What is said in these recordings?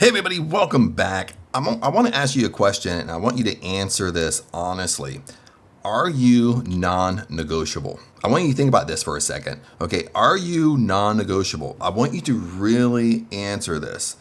Hey everybody, welcome back. I want to ask you a question and I want you to answer this honestly. Are you non-negotiable? I want you to think about this for a second. Okay, are you non-negotiable? I want you to really answer this.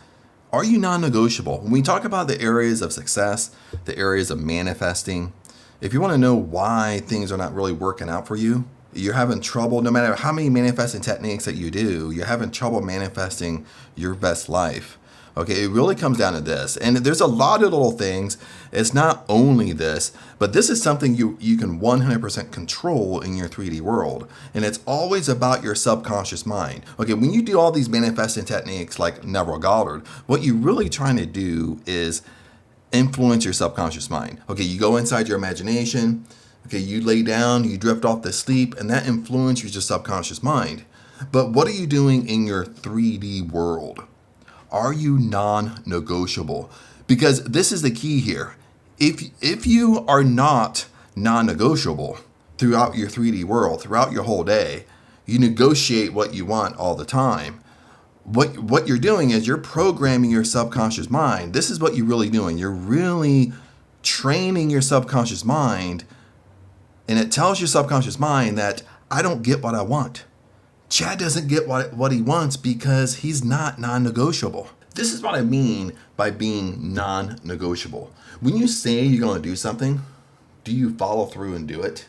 Are you non-negotiable? When we talk about the areas of success, the areas of manifesting, if you want to know why things are not really working out for you, you're having trouble, no matter how many manifesting techniques that you do, you're having trouble manifesting your best life. Okay, it really comes down to this. And there's a lot of little things. It's not only this, but this is something you can 100% control in your 3D world. And it's always about your subconscious mind. Okay, when you do all these manifesting techniques like Neville Goddard, what you're really trying to do is influence your subconscious mind. Okay, you go inside your imagination. Okay, you lay down, you drift off to sleep, and that influences your subconscious mind. But what are you doing in your 3D world? Are you non-negotiable? Because this is the key here. If you are not non-negotiable throughout your 3D world, throughout your whole day, you negotiate what you want all the time. What you're doing is you're programming your subconscious mind. This is what you're really doing. You're really training your subconscious mind, and it tells your subconscious mind that I don't get what I want. Chad doesn't get what he wants because he's not non-negotiable. This is what I mean by being non-negotiable. When you say you're going to do something, do you follow through and do it?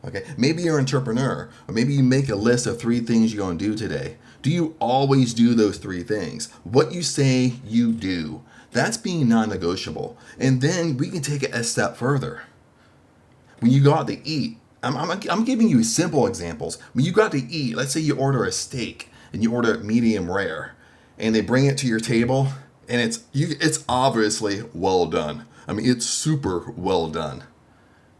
Okay, maybe you're an entrepreneur, or maybe you make a list of 3 things you're going to do today. Do you always do those 3 things? What you say you do, that's being non-negotiable. And then we can take it a step further. When you go out to eat, I'm giving you simple examples. When you go out to eat, let's say you order a steak and you order it medium rare, and they bring it to your table, and it's obviously well done. I mean, it's super well done.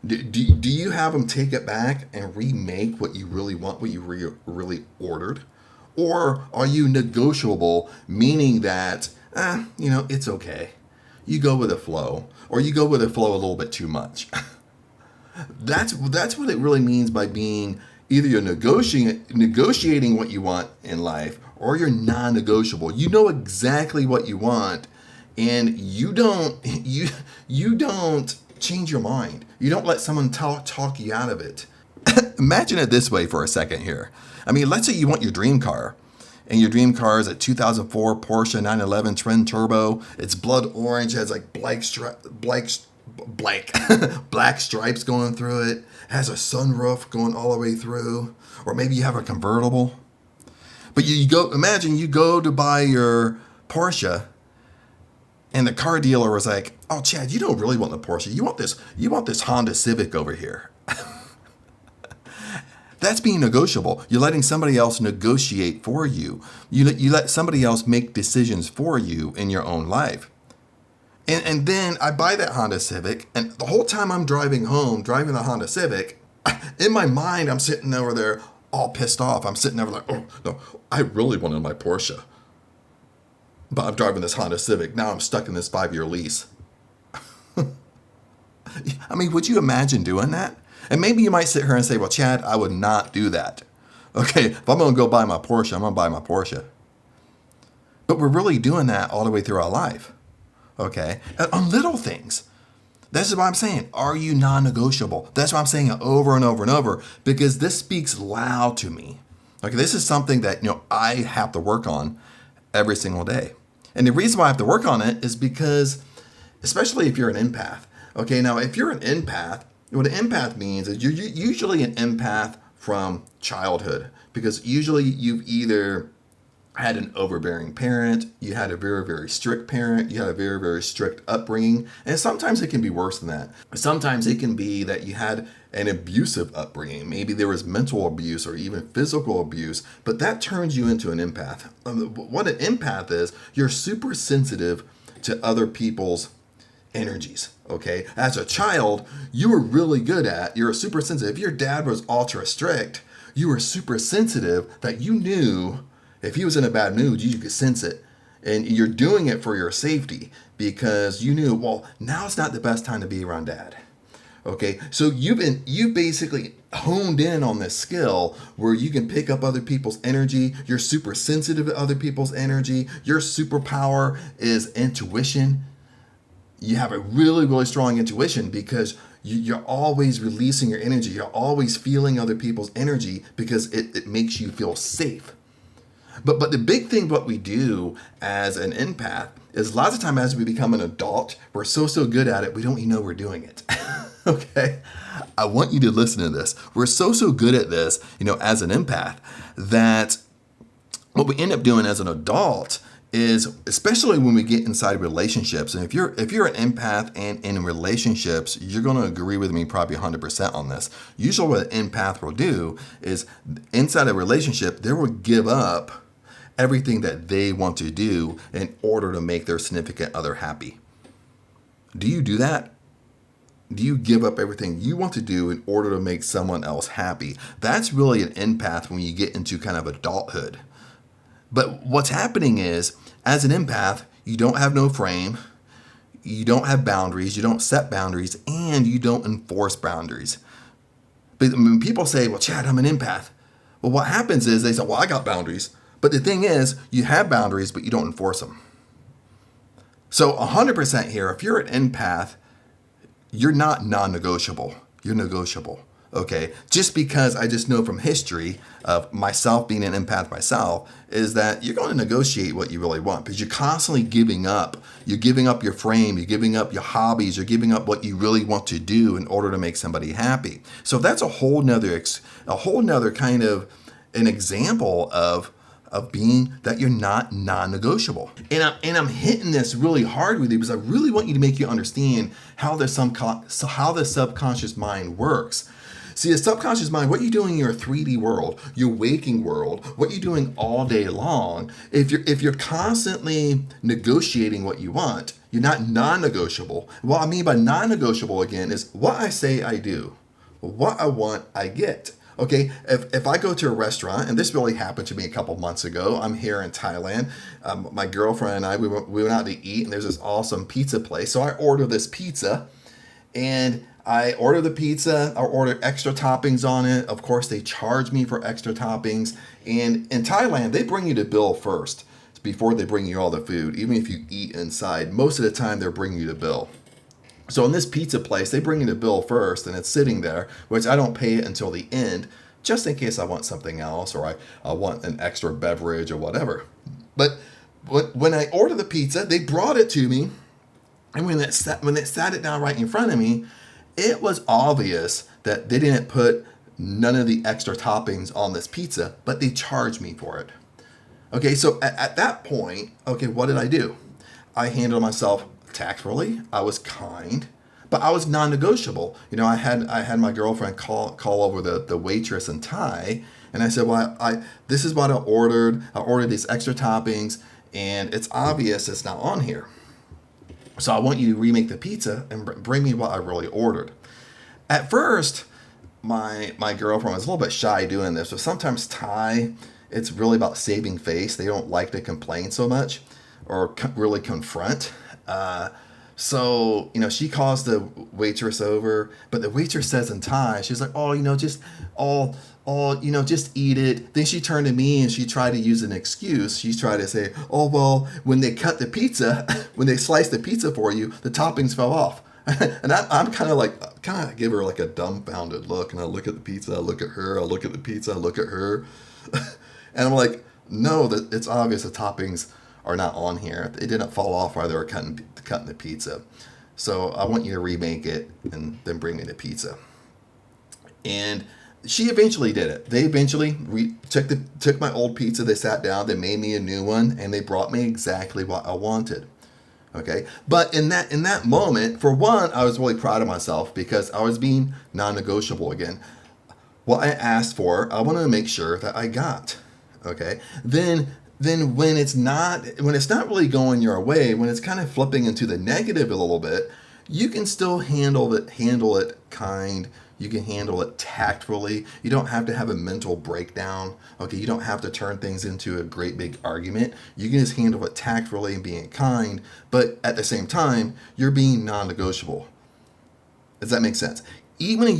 Do you have them take it back and remake what you really want, what you really ordered? Or are you negotiable, meaning that, it's okay. You go with the flow, or you go with the flow a little bit too much. That's what it really means by being either you're negotiating what you want in life, or you're non-negotiable. You know exactly what you want, and you don't change your mind. You don't let someone talk you out of it. Imagine it this way for a second here. I mean, let's say you want your dream car, and your dream car is a 2004 Porsche 911 twin turbo. It's blood orange, has like black stripes going through it, has a sunroof going all the way through, or maybe you have a convertible. But imagine you go to buy your Porsche, and the car dealer was like, "Oh, Chad, you don't really want the Porsche. You want this Honda Civic over here." That's being negotiable. You're letting somebody else negotiate for you. You let somebody else make decisions for you in your own life. And then I buy that Honda Civic, and the whole time I'm driving home, driving the Honda Civic, in my mind, I'm sitting over there all pissed off. I'm sitting over like, oh, no, I really wanted my Porsche. But I'm driving this Honda Civic. Now I'm stuck in this 5-year lease. I mean, would you imagine doing that? And maybe you might sit here and say, well, Chad, I would not do that. Okay, if I'm going to go buy my Porsche, I'm going to buy my Porsche. But we're really doing that all the way through our life. Okay, on little things. This is what I'm saying. Are you non-negotiable? That's why I'm saying it over and over and over, because this speaks loud to me. Okay, this is something that I have to work on every single day. And the reason why I have to work on it is because, especially if you're an empath. Okay, now if you're an empath, what an empath means is you're usually an empath from childhood, because usually you've either had an overbearing parent, you had a very, very strict parent, you had a very, very strict upbringing, and sometimes it can be worse than that. Sometimes it can be that you had an abusive upbringing. Maybe there was mental abuse or even physical abuse, but that turns you into an empath. What an empath is, you're super sensitive to other people's energies, okay? As a child, you were really good you're super sensitive. If your dad was ultra strict, you were super sensitive that you knew if he was in a bad mood, you could sense it. And you're doing it for your safety because you knew, well, now it's not the best time to be around dad. Okay, so you basically honed in on this skill where you can pick up other people's energy. You're super sensitive to other people's energy. Your superpower is intuition. You have a really, really strong intuition because you're always releasing your energy. You're always feeling other people's energy because it makes you feel safe. But the big thing what we do as an empath is lots of time as we become an adult, we're so good at it, we don't even know we're doing it. Okay? I want you to listen to this. We're so good at this, as an empath, that what we end up doing as an adult is, especially when we get inside relationships, and if you're an empath and in relationships, you're going to agree with me probably 100% on this. Usually what an empath will do is inside a relationship, they will give up everything that they want to do in order to make their significant other happy. Do you do that? Do you give up everything you want to do in order to make someone else happy? That's really an empath when you get into kind of adulthood. But what's happening is, as an empath, you don't have no frame, you don't have boundaries, you don't set boundaries, and you don't enforce boundaries. But when people say, well, Chad, I'm an empath. Well, what happens is they say, well, I got boundaries. But the thing is, you have boundaries, but you don't enforce them. So 100% here, if you're an empath, you're not non-negotiable. You're negotiable. Okay, just because I just know from history of myself being an empath myself is that you're going to negotiate what you really want because you're constantly giving up. You're giving up your frame, you're giving up your hobbies, you're giving up what you really want to do in order to make somebody happy. So that's a whole nother kind of an example of being that you're not non-negotiable. And I'm hitting this really hard with you because I really want you to make you understand how the subconscious mind works. See, the subconscious mind, what you're doing in your 3D world, your waking world, what you're doing all day long, if you're constantly negotiating what you want, you're not non-negotiable. What I mean by non-negotiable, again, is what I say I do. What I want, I get. Okay, if I go to a restaurant, and this really happened to me a couple months ago, I'm here in Thailand. My girlfriend and I, we went out to eat, and there's this awesome pizza place. So I order this pizza, and I order the pizza, I order extra toppings on it. Of course, they charge me for extra toppings. And in Thailand, they bring you the bill first before they bring you all the food. Even if you eat inside, most of the time they're bringing you the bill. So in this pizza place, they bring you the bill first, and it's sitting there, which I don't pay it until the end, just in case I want something else or I want an extra beverage or whatever. But when I order the pizza, they brought it to me, and when it sat it down right in front of me, it was obvious that they didn't put none of the extra toppings on this pizza, but they charged me for it. Okay, so at that point, okay, what did I do? I handled myself tactfully. I was kind, but I was non-negotiable. I had my girlfriend call over the waitress in Thai, and I said, well, this is what I ordered. I ordered these extra toppings, and it's obvious it's not on here. So I want you to remake the pizza and bring me what I really ordered. At first, my girlfriend was a little bit shy doing this. So sometimes Thai, it's really about saving face. They don't like to complain so much or really confront. So she calls the waitress over, but the waitress says in Thai, she's like, oh, just eat it. Then she turned to me and she tried to use an excuse. She tried to say, oh, well, when they cut the pizza, when they sliced the pizza for you, the toppings fell off. And I'm kind of give her like a dumbfounded look. And I look at the pizza, I look at her, I look at the pizza, I look at her. And I'm like, no, that it's obvious the toppings are not on here. It didn't fall off while they were cutting the pizza. So I want you to remake it and then bring me the pizza. And she eventually did it. They eventually took my old pizza, they sat down, they made me a new one, and they brought me exactly what I wanted. Okay? But in that moment, for one, I was really proud of myself because I was being non-negotiable again. What I asked for, I wanted to make sure that I got. Okay? Then when it's not really going your way, when it's kind of flipping into the negative a little bit, you can still handle it kind. You can handle it tactfully. You don't have to have a mental breakdown. Okay, you don't have to turn things into a great big argument. You can just handle it tactfully and being kind, but at the same time, you're being non-negotiable. Does that make sense? Even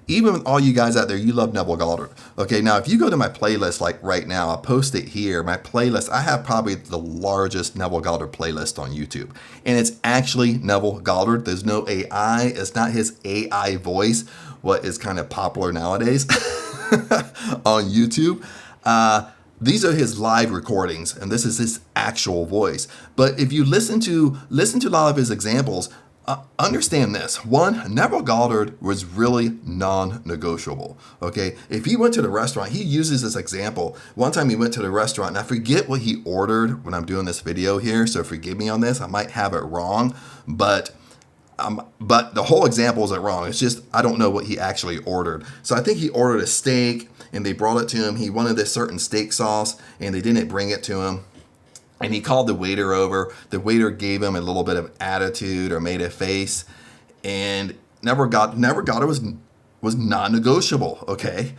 with all you guys out there, you love Neville Goddard. Okay, now if you go to my playlist like right now, I'll post it here. My playlist, I have probably the largest Neville Goddard playlist on YouTube. And it's actually Neville Goddard. There's no AI. It's not his AI voice, what is kind of popular nowadays on YouTube. These are his live recordings, and this is his actual voice. But if you listen to a lot of his examples, understand this. One, Neville Goddard was really non-negotiable. Okay, if he went to the restaurant, he uses this example. One time he went to the restaurant, and I forget what he ordered when I'm doing this video here, so forgive me on this. I might have it wrong, but the whole example isn't wrong. It's just I don't know what he actually ordered. So I think he ordered a steak, and they brought it to him. He wanted this certain steak sauce, and they didn't bring it to him. And he called the waiter over. The waiter gave him a little bit of attitude or made a face. And Neville Goddard was non-negotiable. Okay.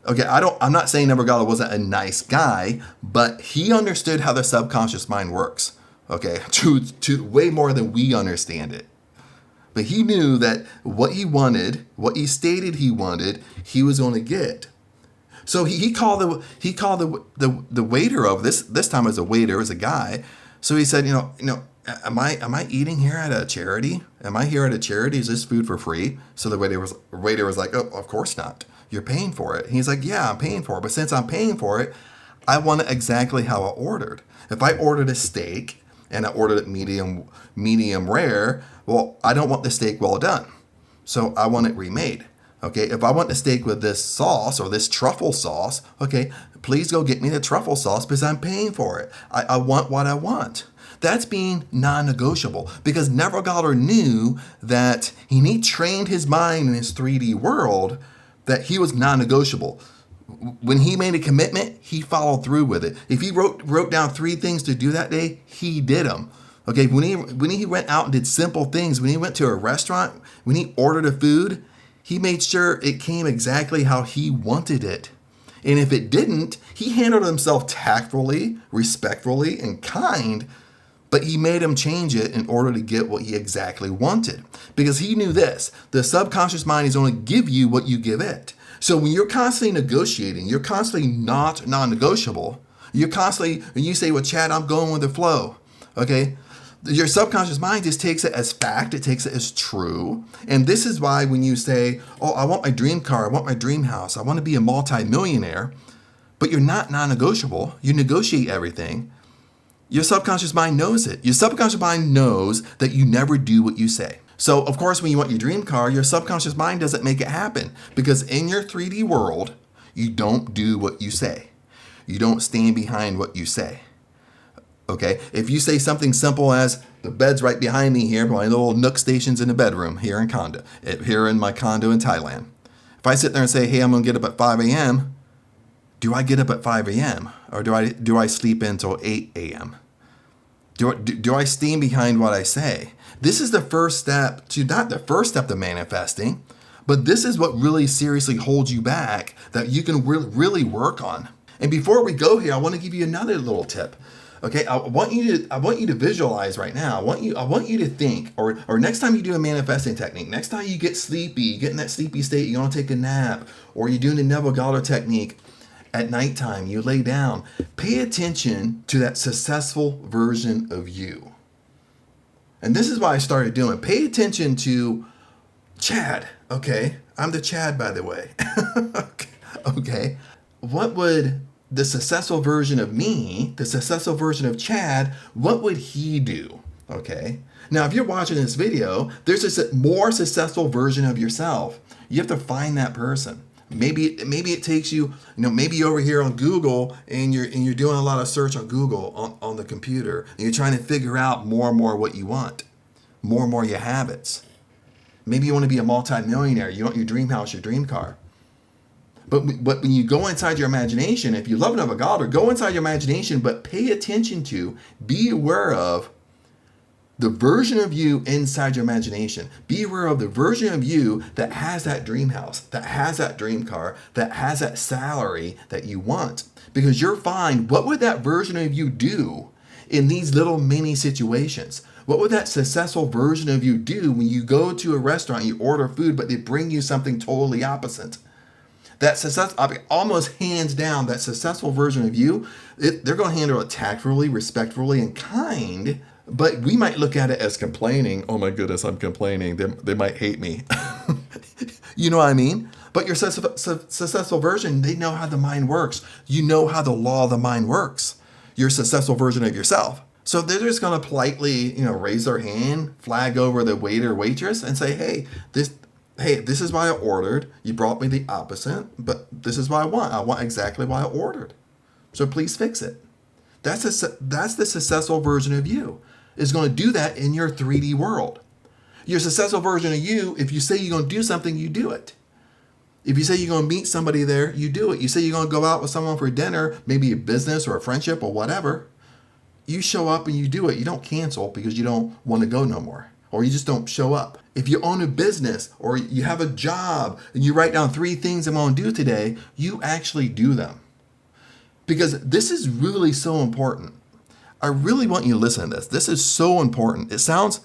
I'm not saying Neville Goddard wasn't a nice guy, but he understood how the subconscious mind works. Okay, to way more than we understand it. But he knew that what he wanted, what he stated he wanted, he was going to get. So he called the waiter over. This time as a waiter, as a guy. So he said, am I eating here at a charity? Am I here at a charity? Is this food for free? So the waiter was like, oh, of course not. You're paying for it. And he's like, yeah, I'm paying for it. But since I'm paying for it, I want it exactly how I ordered. If I ordered a steak and I ordered it medium rare, well, I don't want the steak well done. So I want it remade. Okay, if I want the steak with this sauce or this truffle sauce, okay, please go get me the truffle sauce because I'm paying for it. I want what I want. That's being non-negotiable because Neville Goddard knew that he trained his mind in his 3D world that he was non-negotiable. When he made a commitment, he followed through with it. If he wrote down 3 things to do that day, he did them. Okay, when he went out and did simple things, when he went to a restaurant, when he ordered a food, he made sure it came exactly how he wanted it. And if it didn't, he handled himself tactfully, respectfully, and kind, but he made him change it in order to get what he exactly wanted. Because he knew this, the subconscious mind is only give you what you give it. So when you're constantly negotiating, you're constantly not non-negotiable. You're constantly, when you say, well, Chad, I'm going with the flow, okay? Your subconscious mind just takes it as fact. It takes it as true. And this is why when you say, oh, I want my dream car, I want my dream house, I want to be a multi-millionaire, but you're not non-negotiable, you negotiate everything, your subconscious mind knows it. Your subconscious mind knows that you never do what you say. So, of course, when you want your dream car, your subconscious mind doesn't make it happen because in your 3D world, you don't do what you say. You don't stand behind what you say. Okay, if you say something simple as the bed's right behind me here, my little nook station's in the bedroom here in my condo in Thailand. If I sit there and say, hey, I'm gonna get up at 5 a.m., do I get up at 5 a.m. or do I sleep until 8 a.m.? Do I stand behind what I say? This is the first step not the first step to manifesting, but this is what really seriously holds you back that you can really work on. And before we go here, I want to give you another little tip. Okay, I want you to visualize right now. I want you to think, or next time you do a manifesting technique, next time you get sleepy, you get in that sleepy state, you want to take a nap, or you're doing the Neville Goddard technique at nighttime, you lay down, pay attention to that successful version of you. And this is why I started doing. Pay attention to Chad. Okay, I'm the Chad, by the way. Okay, what would the successful version of me, the successful version of Chad, what would he do? Okay. Now, if you're watching this video, there's a more successful version of yourself. You have to find that person. Maybe it takes you, maybe over here on Google and you're doing a lot of search on Google on the computer and you're trying to figure out more and more what you want, more and more your habits. Maybe you want to be a multi-millionaire. You want your dream house, your dream car. But when you go inside your imagination, if you love Neville Goddard, go inside your imagination, but pay attention to, be aware of the version of you inside your imagination. Be aware of the version of you that has that dream house, that has that dream car, that has that salary that you want. Because you'll find, what would that version of you do in these little mini situations? What would that successful version of you do when you go to a restaurant, you order food, but they bring you something totally opposite? That success, I mean, almost hands down, that successful version of you, they're going to handle it tactfully, respectfully, and kind. But we might look at it as complaining. Oh my goodness, I'm complaining. They might hate me. You know what I mean? But your successful version, they know how the mind works. You know how the law of the mind works. Your successful version of yourself. So they're just going to politely, raise their hand, flag over the waiter or waitress, and say, "Hey, this is what I ordered. You brought me the opposite, but this is what I want. I want exactly what I ordered. So please fix it." That's the successful version of you. Is going to do that in your 3D world. Your successful version of you, if you say you're going to do something, you do it. If you say you're going to meet somebody there, you do it. You say you're going to go out with someone for dinner, maybe a business or a friendship or whatever, you show up and you do it. You don't cancel because you don't want to go no more, or you just don't show up. If you own a business or you have a job and you write down 3 things I'm going to do today, you actually do them. Because this is really so important. I really want you to listen to this. This is so important. It sounds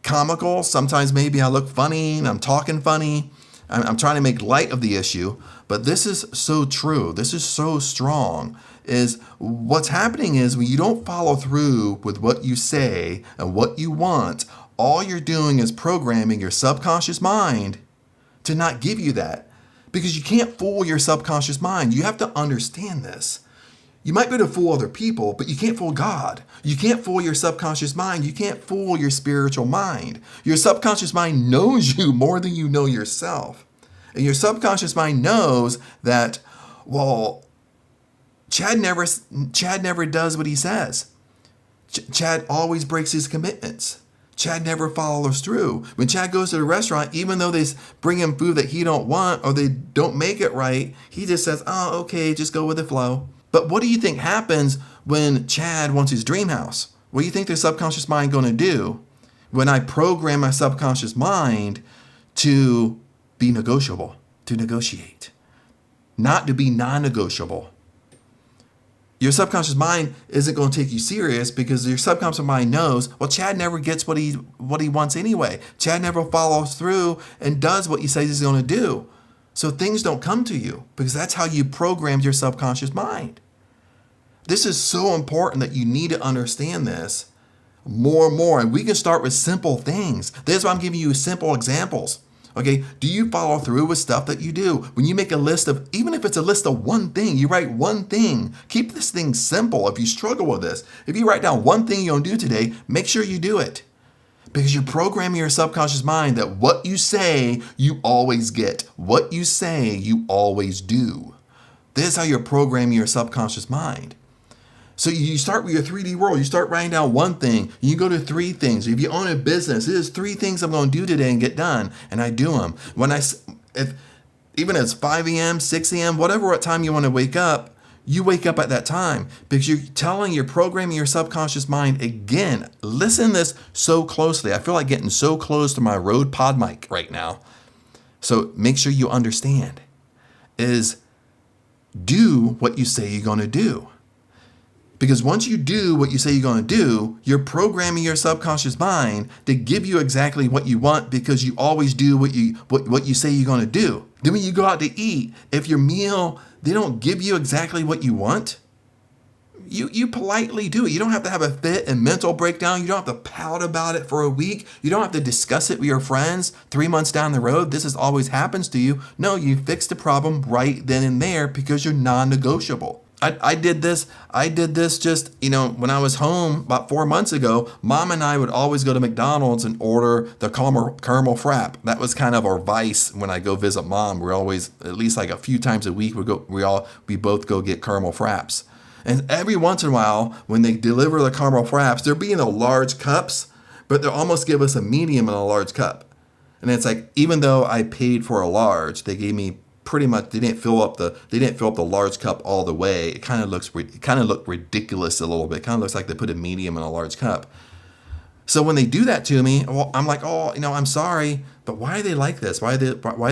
comical. Sometimes maybe I look funny and I'm talking funny. I'm trying to make light of the issue, but this is so true. This is so strong. Is what's happening is when you don't follow through with what you say and what you want, all you're doing is programming your subconscious mind to not give you that, because you can't fool your subconscious mind. You have to understand this. You might be able to fool other people, but you can't fool God. You can't fool your subconscious mind. You can't fool your spiritual mind. Your subconscious mind knows you more than you know yourself. And your subconscious mind knows that, well, Chad never does what he says. Chad always breaks his commitments. Chad never follows through. When Chad goes to the restaurant, even though they bring him food that he don't want or they don't make it right, he just says, "Oh, okay, just go with the flow." But what do you think happens when Chad wants his dream house? What do you think their subconscious mind going to do when I program my subconscious mind to be negotiable, to negotiate, not to be non-negotiable? Your subconscious mind isn't going to take you serious because your subconscious mind knows, well, Chad never gets what he wants anyway. Chad never follows through and does what he says he's going to do. So things don't come to you because that's how you programmed your subconscious mind. This is so important that you need to understand this more and more. And we can start with simple things. That's why I'm giving you simple examples. Okay, do you follow through with stuff that you do? When you make a list of, even if it's a list of one thing, you write one thing. Keep this thing simple. If you struggle with this, if you write down one thing you're going to do today, make sure you do it. Because you're programming your subconscious mind that what you say, you always get. What you say, you always do. This is how you're programming your subconscious mind. So you start with your 3D world. You start writing down one thing. You go to 3 things. If you own a business, there's 3 things I'm going to do today and get done. And I do them. Even if it's 5 a.m., 6 a.m., whatever what time you want to wake up, you wake up at that time because you're programming your subconscious mind again. Listen to this so closely. I feel like getting so close to my Rode Pod mic right now. So make sure you understand is do what you say you're going to do. Because once you do what you say you're going to do, you're programming your subconscious mind to give you exactly what you want because you always do what you say you're going to do. Then when you go out to eat, if your meal, they don't give you exactly what you want, you politely do it. You don't have to have a fit and mental breakdown. You don't have to pout about it for a week. You don't have to discuss it with your friends 3 months down the road. This always happens to you. No, you fix the problem right then and there because you're non-negotiable. I did this just, when I was home about 4 months ago. Mom and I would always go to McDonald's and order the caramel frap. That was kind of our vice when I go visit Mom. We're always, at least like a few times a week, we both go get caramel fraps. And every once in a while, when they deliver the caramel fraps, they're being the large cups, but they'll almost give us a medium and a large cup. And it's like, even though I paid for a large, they gave me pretty much, they didn't fill up the large cup all the way. It kind of looked ridiculous a little bit. It kind of looks like they put a medium in a large cup. So when they do that to me, well, I'm like, oh, I'm sorry, but why are they like this? Why are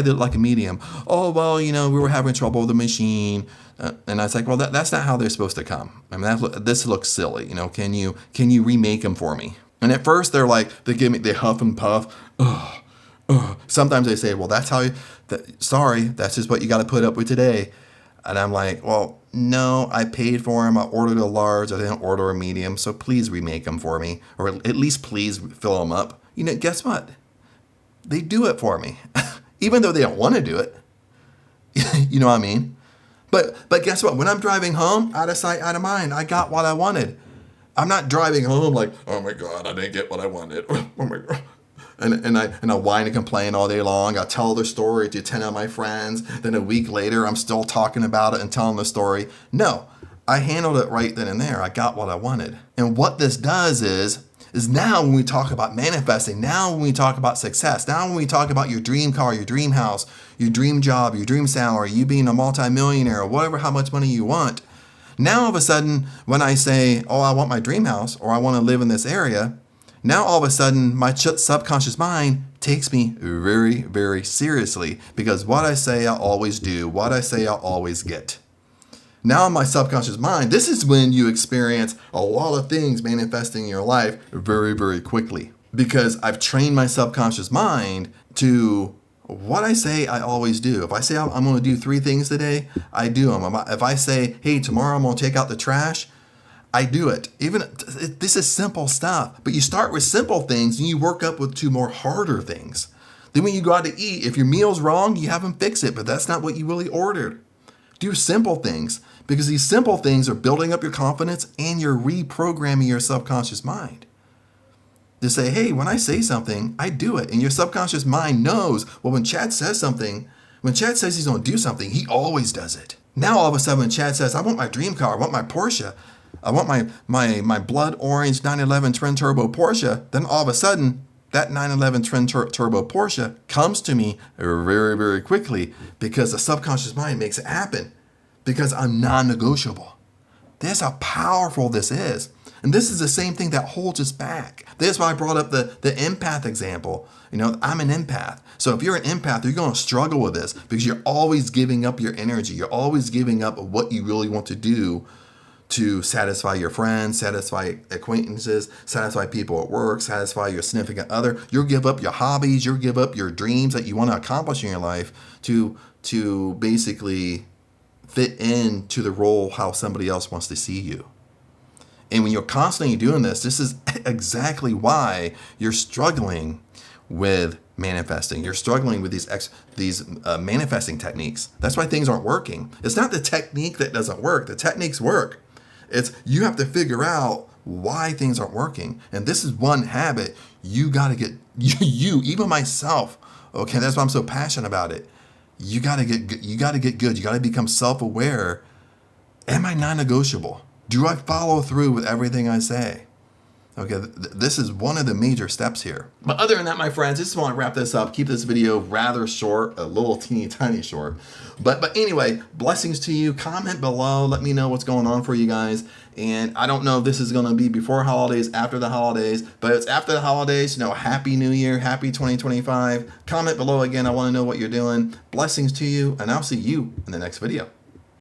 they like a medium? Oh, well, we were having trouble with the machine. And I was like, well, that's not how they're supposed to come. I mean, this looks silly. Can you remake them for me? And at first they huff and puff. Ugh, ugh. Sometimes they say, well, sorry, that's just what you got to put up with today. And I'm like, well, no, I paid for them. I ordered a large. I didn't order a medium. So please remake them for me. Or at least please fill them up. Guess what? They do it for me. Even though they don't want to do it. You know what I mean? But guess what? When I'm driving home, out of sight, out of mind, I got what I wanted. I'm not driving home like, oh my God, I didn't get what I wanted. Oh my God. And I whine and complain all day long. I tell the story to 10 of my friends. Then a week later, I'm still talking about it and telling the story. No, I handled it right then and there. I got what I wanted. And what this does is now when we talk about manifesting, now when we talk about success, now when we talk about your dream car, your dream house, your dream job, your dream salary, you being a multimillionaire or whatever, how much money you want. Now all of a sudden, when I say, oh, I want my dream house or I want to live in this area, now all of a sudden my subconscious mind takes me very, very seriously because what I say I always do, what I say I always get. Now in my subconscious mind, this is when you experience a lot of things manifesting in your life very, very quickly because I've trained my subconscious mind to what I say I always do. If I say I'm going to do 3 things today, I do them. If I say, hey, tomorrow I'm going to take out the trash, I do it. This is simple stuff, but you start with simple things and you work up to more harder things. Then when you go out to eat, if your meal's wrong, you have them fix it, but that's not what you really ordered. Do simple things because these simple things are building up your confidence and you're reprogramming your subconscious mind. To say, hey, when I say something, I do it. And your subconscious mind knows, well, when Chad says something, when Chad says he's going to do something, he always does it. Now, all of a sudden, when Chad says, I want my dream car, I want my Porsche, I want my blood orange 911 twin turbo Porsche, then all of a sudden, that 911 twin turbo Porsche comes to me very, very quickly because the subconscious mind makes it happen because I'm non-negotiable. That's how powerful this is. And this is the same thing that holds us back. That's why I brought up the empath example. I'm an empath. So if you're an empath, you're going to struggle with this because you're always giving up your energy. You're always giving up what you really want to do to satisfy your friends, satisfy acquaintances, satisfy people at work, satisfy your significant other. You'll give up your hobbies. You'll give up your dreams that you want to accomplish in your life to basically fit into the role how somebody else wants to see you. And when you're constantly doing this is exactly why you're struggling with manifesting. You're struggling with these manifesting techniques. That's why things aren't working. It's not the technique that doesn't work. The techniques work. It's you have to figure out why things aren't working. And this is one habit you got to get, even myself. Okay, that's why I'm so passionate about it. You got to get good. You got to become self-aware. Am I non-negotiable? Do I follow through with everything I say? Okay, this is one of the major steps here. But other than that, my friends, I just want to wrap this up. Keep this video rather short, a little teeny tiny short. But anyway, blessings to you. Comment below. Let me know what's going on for you guys. And I don't know if this is going to be before holidays, after the holidays, but it's after the holidays. Happy New Year, happy 2025. Comment below again. I want to know what you're doing. Blessings to you, and I'll see you in the next video.